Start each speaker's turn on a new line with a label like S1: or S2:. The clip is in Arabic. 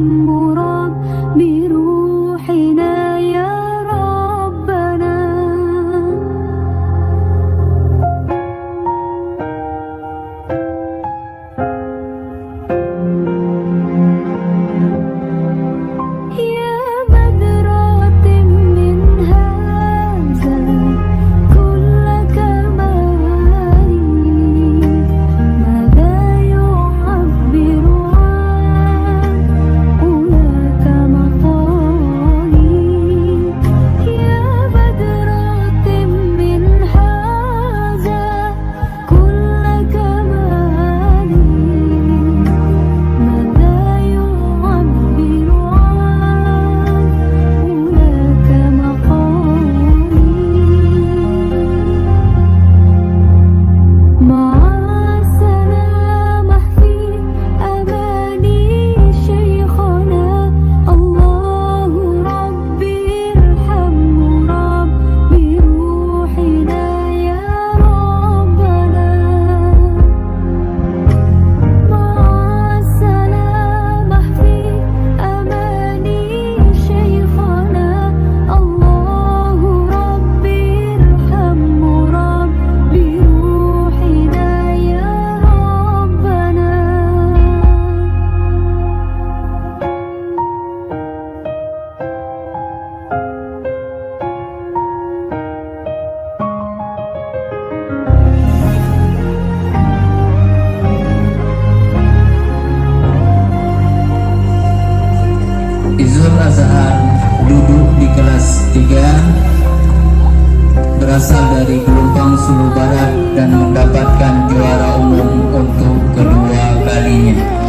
S1: مراد بروحنا يا ربنا. يا بدرة من هذا كل كمالي، ماذا يعبر عن أولاك مقالي. يا بدرة من هذا كل كمالي، ماذا يعبر عن أولاك مقالي. مع السلامة في أماني شيخنا، الله ربي ارحمه رب بروحنا يا ربنا. مع السلامة في أماني شيخنا، الله ربي ارحمه رب بروحنا يا ربنا.
S2: Izul Azhar duduk di kelas 3, berasal dari Pelumpang Sulu Barat dan mendapatkan juara umum untuk kedua kalinya.